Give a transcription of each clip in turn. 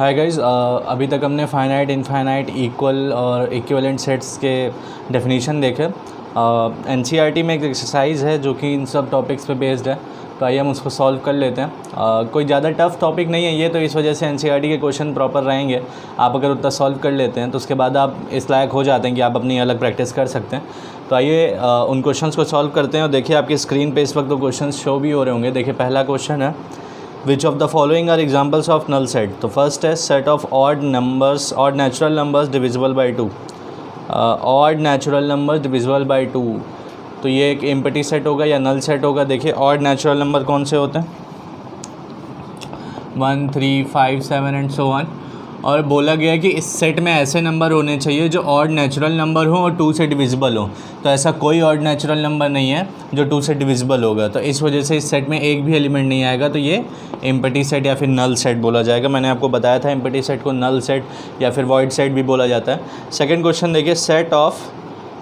Hi guys, अभी तक हमने फाइनाइट, इनफाइनाइट, इक्वल और इक्विवेलेंट सेट्स के डेफिनेशन देखे। एनसीईआरटी में एक एक्सरसाइज है जो कि इन सब टॉपिक्स पे बेस्ड है, तो आइए हम उसको सॉल्व कर लेते हैं। कोई ज़्यादा टफ टॉपिक नहीं है ये, तो इस वजह से एनसीईआरटी के क्वेश्चन प्रॉपर रहेंगे। आप अगर उतना सॉल्व कर लेते हैं तो उसके बाद आप इस लायक हो जाते हैं कि आप अपनी अलग प्रैक्टिस कर सकते हैं। तो आइए उन क्वेश्चंस को सॉल्व करते हैं। और देखिए आपकी स्क्रीन पे इस वक्त तो क्वेश्चन शो भी हो रहे होंगे। देखिए पहला क्वेश्चन है, which of the following are examples of null set. तो फर्स्ट है set of odd numbers, odd natural numbers divisible by 2। Odd natural numbers divisible by 2, तो ये एक एम्प्टी सेट होगा या नल सेट होगा। देखिए ऑड नेचुरल नंबर कौन से होते हैं, 1, 3, 5, 7 एंड सो ऑन। और बोला गया है कि इस सेट में ऐसे नंबर होने चाहिए जो ऑड नेचुरल नंबर हो और 2 से डिविजिबल हो। तो ऐसा कोई ऑड नेचुरल नंबर नहीं है जो 2 से डिविजिबल होगा, तो इस वजह से इस सेट में एक भी एलिमेंट नहीं आएगा। तो ये एम्प्टी सेट या फिर नल सेट बोला जाएगा। मैंने आपको बताया था एम्प्टी सेट को नल सेट या फिर वॉइड सेट भी बोला जाता है। सेकेंड क्वेश्चन देखिए, set of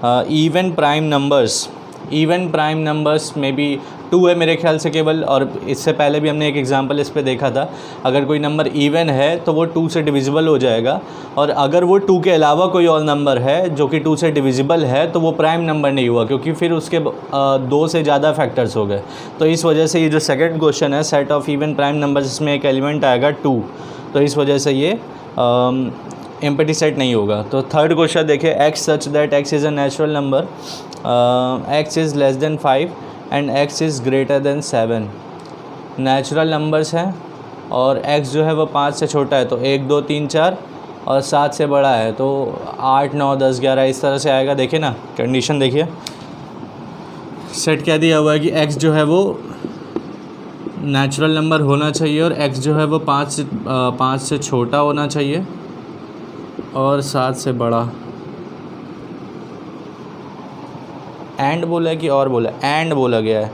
even prime numbers. Even prime numbers में भी 2 है मेरे ख्याल से केवल, और इससे पहले भी हमने एक एग्जांपल इस पे देखा था। अगर कोई नंबर इवन है तो वो 2 से डिविजिबल हो जाएगा, और अगर वो 2 के अलावा कोई और नंबर है जो कि 2 से डिविजिबल है तो वो प्राइम नंबर नहीं हुआ, क्योंकि फिर उसके 2 से ज़्यादा फैक्टर्स हो गए। तो इस वजह से ये जो सेकंड क्वेश्चन है, set of even prime numbers, इसमें एक एलिमेंट आएगा 2, तो इस वजह से ये एम्प्टी सेट नहीं होगा। तो थर्ड क्वेश्चन देखिए, x such that x is a natural number, x is less than 5 and x is greater than 7। Natural numbers हैं और x जो है वो 5 से छोटा है, तो 1, 2, 3, 4 और 7 से बड़ा है, तो 8, 9, 10, 11 इस तरह से आएगा। देखिए ना कंडीशन, देखिए सेट क्या दिया हुआ है कि x जो है वो नेचुरल नंबर होना चाहिए और x जो है वो 5 से छोटा होना चाहिए और 7 से बड़ा। एंड बोला है कि और बोला, एंड बोला गया है।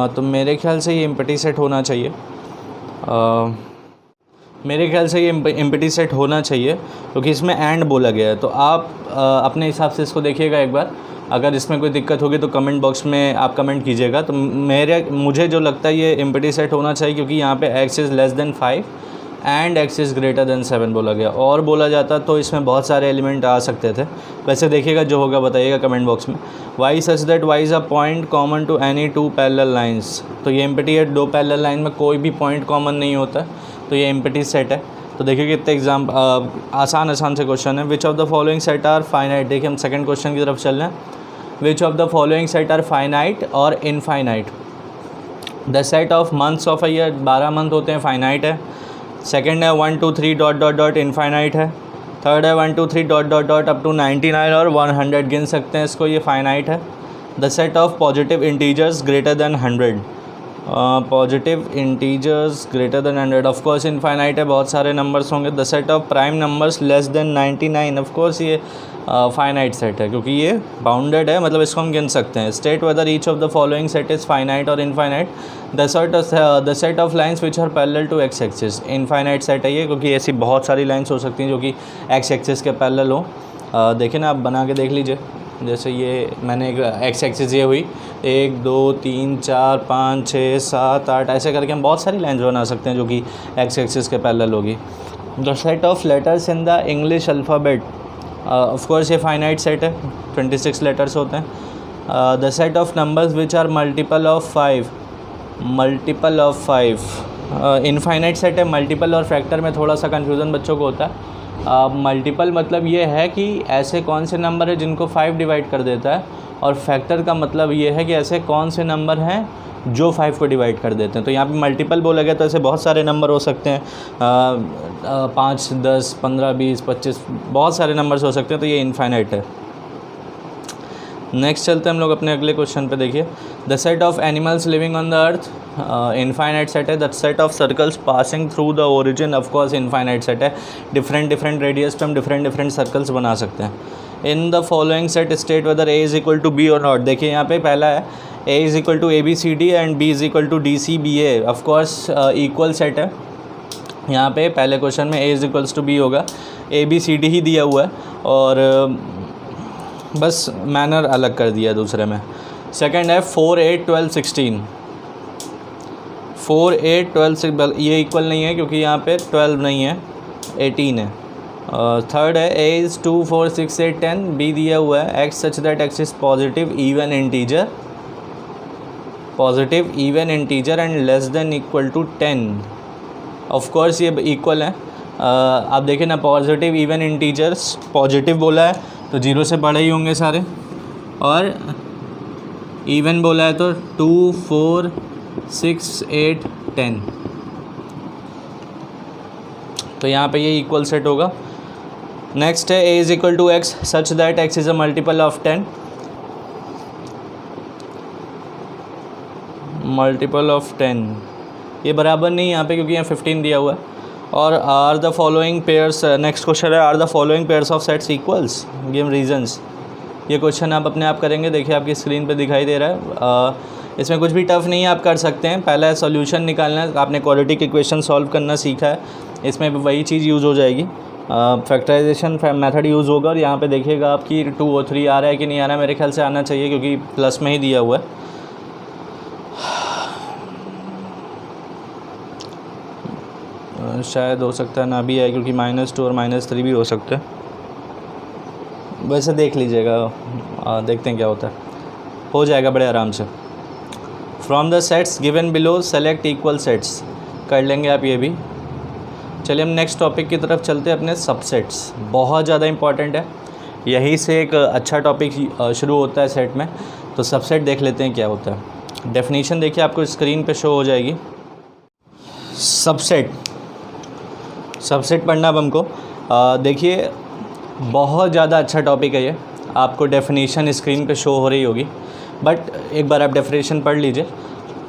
तो मेरे ख्याल से ये एम्प्टी सेट होना चाहिए। मेरे ख्याल से ये एम्प्टी सेट होना चाहिए क्योंकि इसमें एंड बोला गया है। तो आप अपने हिसाब से इसको देखिएगा एक बार। अगर इसमें कोई दिक्कत होगी तो कमेंट बॉक्स में आप कमेंट कीजिएगा। तो मुझे जो लगता है ये एम्प्टी सेट होना चाहिए, क्योंकि यहाँ पे x is less than 5 and x is greater than 7 बोला गया। और बोला जाता तो इसमें बहुत सारे एलिमेंट आ सकते थे। वैसे देखिएगा, जो होगा बताइएगा कमेंट बॉक्स में। y such that y is a point common to any 2 parallel lines. तो ये एम्प्टी है, 2 पैरेलल लाइन में कोई भी पॉइंट कॉमन नहीं होता, तो ये एम्प्टी सेट है। तो देखिए कितने आसान से क्वेश्चन है। Which of the following set are finite. देखिए हम सेकंड क्वेश्चन की तरफ चल रहे हैं। Which of the following set are finite और infinite. The set of months of a year, 12 month होते हैं, फाइनाइट है। सेकेंड है 1, 2, 3 डॉट डॉट डॉट इनफाइनाइट है। थर्ड है 1, 2, 3 dot dot dot up to 99 और 100 गिन सकते हैं इसको, ये फाइनाइट है। The set of positive integers greater than 100। Positive integers greater than 100 of course infinite है, बहुत सारे नंबर्स होंगे। The set of prime numbers less than 99 of course ये फाइनाइट सेट है, क्योंकि ये बाउंडेड है, मतलब इसको हम गिन सकते हैं। State whether each of the following set is finite और infinite. The set of lines which are parallel to x axis. Infinite set है ये, क्योंकि ऐसी बहुत सारी लाइंस हो सकती हैं जो कि एक्स एक्सिस के पैरेलल हो। देखिए ना, आप बना के देख लीजिए। जैसे ये मैंने एक एक्स एक्सिस ये हुई 1, 2, 3, 4, 5, 6, 7, 8 ऐसे करके हम बहुत सारी लाइंस बना सकते हैं जो कि एक्स एक्सिस के पैरेलल होगी। The set of letters in the English alphabet, of course ये फाइनाइट सेट है, 26 लेटर्स होते हैं। The set of numbers which are multiple of 5। Multiple of 5 infinite set है। मल्टीपल और फैक्टर में थोड़ा सा कन्फ्यूज़न बच्चों को होता है। मल्टीपल मतलब ये है कि ऐसे कौन से नंबर है जिनको 5 डिवाइड कर देता है, और फैक्टर का मतलब ये है कि ऐसे कौन से नंबर हैं जो 5 को डिवाइड कर देते हैं। तो यहाँ पे मल्टीपल बोला गया, तो ऐसे बहुत सारे नंबर हो सकते हैं, 5, 10, 15, 20, 25 बहुत सारे नंबर्स हो सकते हैं, तो ये इनफाइनाइट है। नेक्स्ट चलते हैं हम लोग अपने अगले क्वेश्चन पे। देखिए, the set of animals living on the earth, infinite set है। The set of circles passing through the origin, of course infinite set है। डिफरेंट रेडियस पे हम डिफरेंट सर्कल्स बना सकते हैं। In the following set state whether a is equal to b और not. देखिए यहाँ पे पहला है ए is equal to ABCD and B is equal to DCBA। Of course equal set है। यहाँ पे पहले क्वेश्चन में A is equals to B होगा, ABCD ही दिया हुआ है और बस मैनर अलग कर दिया दूसरे में। सेकंड है 4, 8, 12, 16। 4 8 12 6, ये इक्वल नहीं है क्योंकि यहाँ पे 12 नहीं है, 18 है। थर्ड है ए इज़ 2 4 6 8 10, बी दिया हुआ है x such that x is positive even integer and less than equal to 10। Of course ये इक्वल है। आप देखें ना, पॉजिटिव इवन इंटीजर्स, पॉजिटिव बोला है तो 0 से बड़े ही होंगे सारे, और इवन बोला है तो 2 4 6 8 10, तो यहाँ पे ये इक्वल सेट होगा। नेक्स्ट है ए is equal to x such that x is a multiple of 10, multiple of 10, ये बराबर नहीं यहाँ पे क्योंकि यहाँ 15 दिया हुआ है। और are the following pairs, next question है are the following pairs of sets equals, give reasons. ये क्वेश्चन आप अपने आप करेंगे, देखिए आपकी स्क्रीन पे दिखाई दे रहा है। इसमें कुछ भी टफ़ नहीं है, आप कर सकते हैं। पहला सॉल्यूशन निकालना है, आपने क्वाड्रेटिक इक्वेशन सॉल्व करना सीखा है, इसमें भी वही चीज़ यूज़ हो जाएगी। फैक्टराइजेशन मेथड यूज़ होगा, और यहाँ पे देखिएगा आपकी 2 और 3 आ रहा है कि नहीं आ रहा है, मेरे ख्याल से आना चाहिए क्योंकि प्लस में ही दिया हुआ है। शायद हो सकता है ना भी आए क्योंकि -2 और -3 भी हो सकता है, वैसे देख लीजिएगा, देखते हैं क्या होता है, हो जाएगा बड़े आराम से। From the sets given below select equal sets, कर लेंगे आप ये भी। चलिए हम नेक्स्ट टॉपिक की तरफ चलते हैं, अपने सबसेट्स, बहुत ज़्यादा इंपॉर्टेंट है, यहीं से एक अच्छा टॉपिक शुरू होता है सेट में। तो सबसेट देख लेते हैं क्या होता है। डेफिनेशन देखिए आपको स्क्रीन पे शो हो जाएगी। सबसेट पढ़ना अब हमको, देखिए बहुत ज़्यादा अच्छा टॉपिक है ये, आपको डेफिनेशन स्क्रीन पे शो हो रही होगी, बट एक बार आप डेफिनेशन पढ़ लीजिए।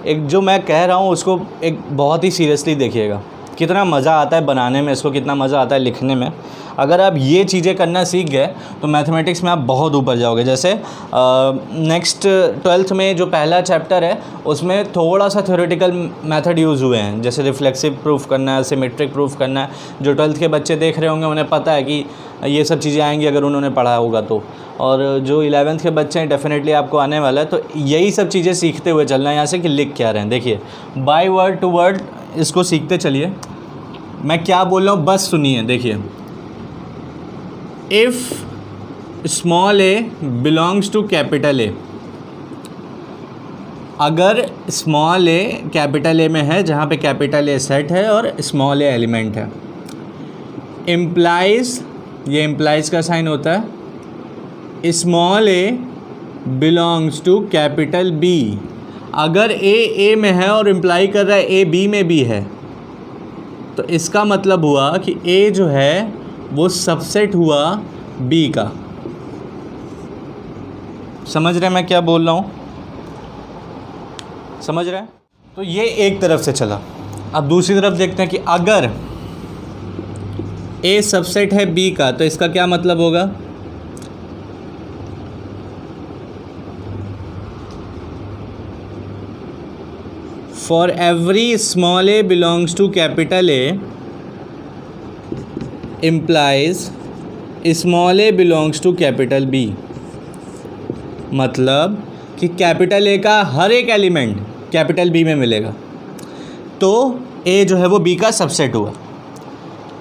एक जो मैं कह रहा हूँ उसको एक बहुत ही सीरियसली देखिएगा, कितना मज़ा आता है बनाने में इसको, कितना मज़ा आता है लिखने में। अगर आप ये चीज़ें करना सीख गए तो मैथमेटिक्स में आप बहुत ऊपर जाओगे। जैसे नेक्स्ट 12th में जो पहला चैप्टर है उसमें थोड़ा सा थ्योरेटिकल मेथड यूज़ हुए हैं, जैसे रिफ्लेक्सिव प्रूफ करना है, सिमेट्रिक प्रूफ करना है। जो 12th के बच्चे देख रहे होंगे उन्हें पता है कि ये सब चीज़ें आएंगी अगर उन्होंने पढ़ा होगा तो, और जो 11th के बच्चे हैं डेफिनेटली आपको आने वाला है। तो यही सब चीज़ें सीखते हुए चलना है यहाँ से कि लिख क्या रहे हैं। देखिए बाय वर्ड टू वर्ड इसको सीखते चलिए, मैं क्या बोल रहा हूँ बस सुनिए। देखिए if small a belongs to capital A, अगर स्मॉल ए कैपिटल ए में है, जहाँ पे कैपिटल ए सेट है और स्मॉल ए एलिमेंट है, इम्प्लाइज, ये इम्प्लाइज का साइन होता है, small a belongs to capital B. अगर ए में है और इम्प्लाई कर रहा है ए बी में भी है, तो इसका मतलब हुआ कि ए जो है वो सबसेट हुआ बी का। समझ रहे हैं मैं क्या बोल रहा हूँ? समझ रहे हैं? तो ये एक तरफ से चला। अब दूसरी तरफ देखते हैं कि अगर ए सबसेट है बी का, तो इसका क्या मतलब होगा? For every small a belongs to capital A implies small a belongs to capital B. मतलब कि कैपिटल ए का हर एक एलिमेंट कैपिटल बी में मिलेगा, तो ए जो है वो बी का सबसेट हुआ।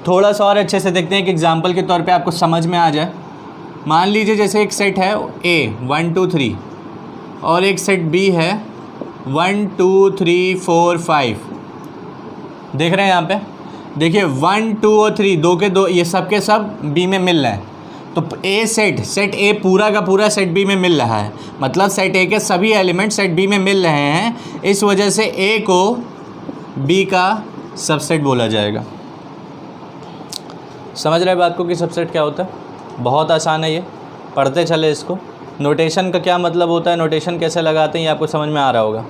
थोड़ा सा और अच्छे से देखते हैं, एक एग्जांपल के तौर पे आपको समझ में आ जाए। मान लीजिए जैसे एक सेट है ए 1 2 3 और एक सेट बी है 1 2 3 4 5। देख रहे हैं यहाँ पे, देखिए 1 2 और 3 दो के दो, ये सब के सब बी में मिल रहा है। तो ए सेट ए पूरा का पूरा सेट बी में मिल रहा है, मतलब सेट ए के सभी एलिमेंट सेट बी में मिल रहे हैं। इस वजह से ए को बी का सबसेट बोला जाएगा। समझ रहे बात को कि सबसेट क्या होता है? बहुत आसान है ये, पढ़ते चले इसको। नोटेशन का क्या मतलब होता है, नोटेशन कैसे लगाते हैं, ये आपको समझ में आ रहा होगा।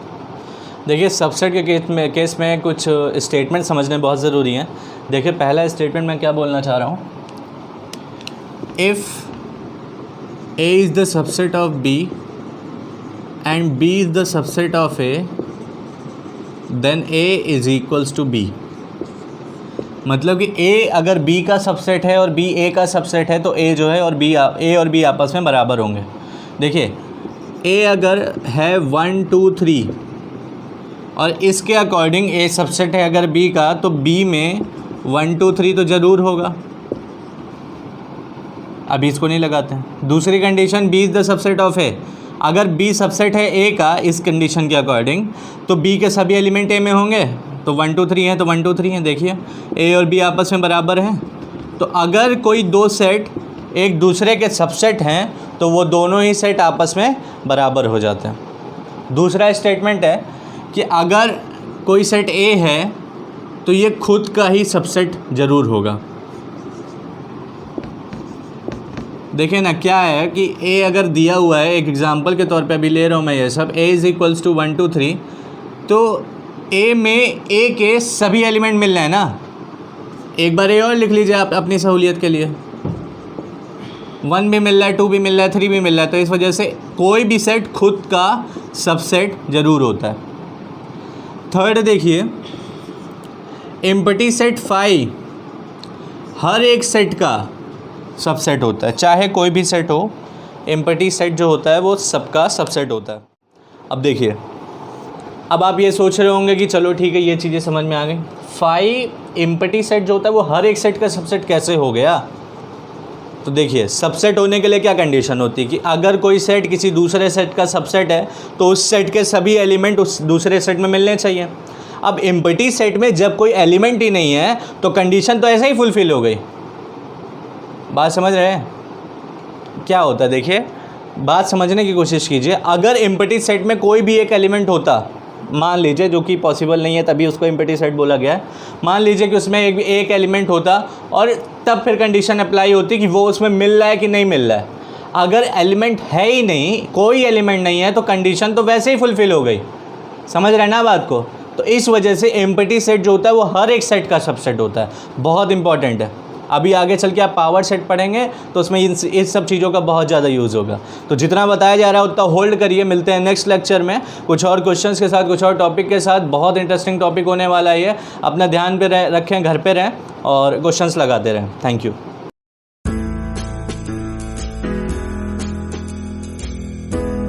देखिए सबसेट के केस में कुछ स्टेटमेंट समझने बहुत ज़रूरी हैं। देखिए पहला स्टेटमेंट मैं क्या बोलना चाह रहा हूँ, if A is the subset of B and B is the subset of A, then A is equals to B. मतलब कि ए अगर बी का सबसेट है और बी ए का सबसेट है, तो ए जो है और ए और बी आपस में बराबर होंगे। देखिए ए अगर है 1 2 3 और इसके अकॉर्डिंग ए सबसेट है अगर बी का, तो बी में 1 2 3 तो ज़रूर होगा। अभी इसको नहीं लगाते हैं। दूसरी condition, b is the subset of a. अगर बी सबसेट है ए का इस कंडीशन के अकॉर्डिंग, तो बी के सभी एलिमेंट ए में होंगे। तो 1 2 3 हैं तो 1 2 3 हैं। देखिए ए और बी आपस में बराबर हैं। तो अगर कोई दो सेट एक दूसरे के सबसेट हैं तो वो दोनों ही सेट आपस में बराबर हो जाते हैं। दूसरा स्टेटमेंट है कि अगर कोई सेट ए है तो ये खुद का ही सबसेट ज़रूर होगा। देखिए ना क्या है कि ए अगर दिया हुआ है, एक एग्जांपल के तौर पे अभी ले रहा हूँ मैं ये सब, a इज़ इक्वल्स टू 1 2 3, तो ए में ए के सभी एलिमेंट मिल रहे हैं ना। एक बार ए और लिख लीजिए आप अपनी सहूलियत के लिए। 1 भी मिल रहा है, 2 भी मिल रहा है, 3 भी मिल रहा है, तो इस वजह से कोई भी सेट खुद का सबसेट ज़रूर होता है। थर्ड देखिए, एम्प्टी सेट फाई हर एक सेट का सबसेट होता है, चाहे कोई भी सेट हो। एम्प्टी सेट जो होता है वो सबका सबसेट होता है। अब देखिए, अब आप ये सोच रहे होंगे कि चलो ठीक है ये चीज़ें समझ में आ गई, फाई एम्प्टी सेट जो होता है वो हर एक सेट का सबसेट कैसे हो गया। तो देखिए, सबसेट होने के लिए क्या कंडीशन होती है कि अगर कोई सेट किसी दूसरे सेट का सबसेट है तो उस सेट के सभी एलिमेंट उस दूसरे सेट में मिलने चाहिए। अब एम्प्टी सेट में जब कोई एलिमेंट ही नहीं है तो कंडीशन तो ऐसे ही फुलफिल हो गई। बात समझ रहे हैं क्या होता है? देखिए, बात समझने की कोशिश कीजिए। अगर एम्प्टी सेट में कोई भी एक एलिमेंट होता, मान लीजिए, जो कि पॉसिबल नहीं है तभी उसको एम्प्टी सेट बोला गया है, मान लीजिए कि उसमें एक एलिमेंट होता और तब फिर कंडीशन अप्लाई होती कि वो उसमें मिल रहा है कि नहीं मिल रहा है। अगर एलिमेंट है ही नहीं, कोई एलिमेंट नहीं है, तो कंडीशन तो वैसे ही फुलफिल हो गई। समझ रहे हैं ना बात को? तो इस वजह से एम्प्टी सेट जो होता है वो हर एक सेट का सबसेट होता है। बहुत इंपॉर्टेंट है। अभी आगे चल के आप पावर सेट पढ़ेंगे तो उसमें इन सब चीज़ों का बहुत ज़्यादा यूज़ होगा। तो जितना बताया जा रहा है उतना होल्ड करिए। मिलते हैं नेक्स्ट लेक्चर में कुछ और क्वेश्चंस के साथ, कुछ और टॉपिक के साथ। बहुत इंटरेस्टिंग टॉपिक होने वाला है ये। अपना ध्यान पे रखें, घर पे रहें और क्वेश्चंस लगाते रहें। Thank you.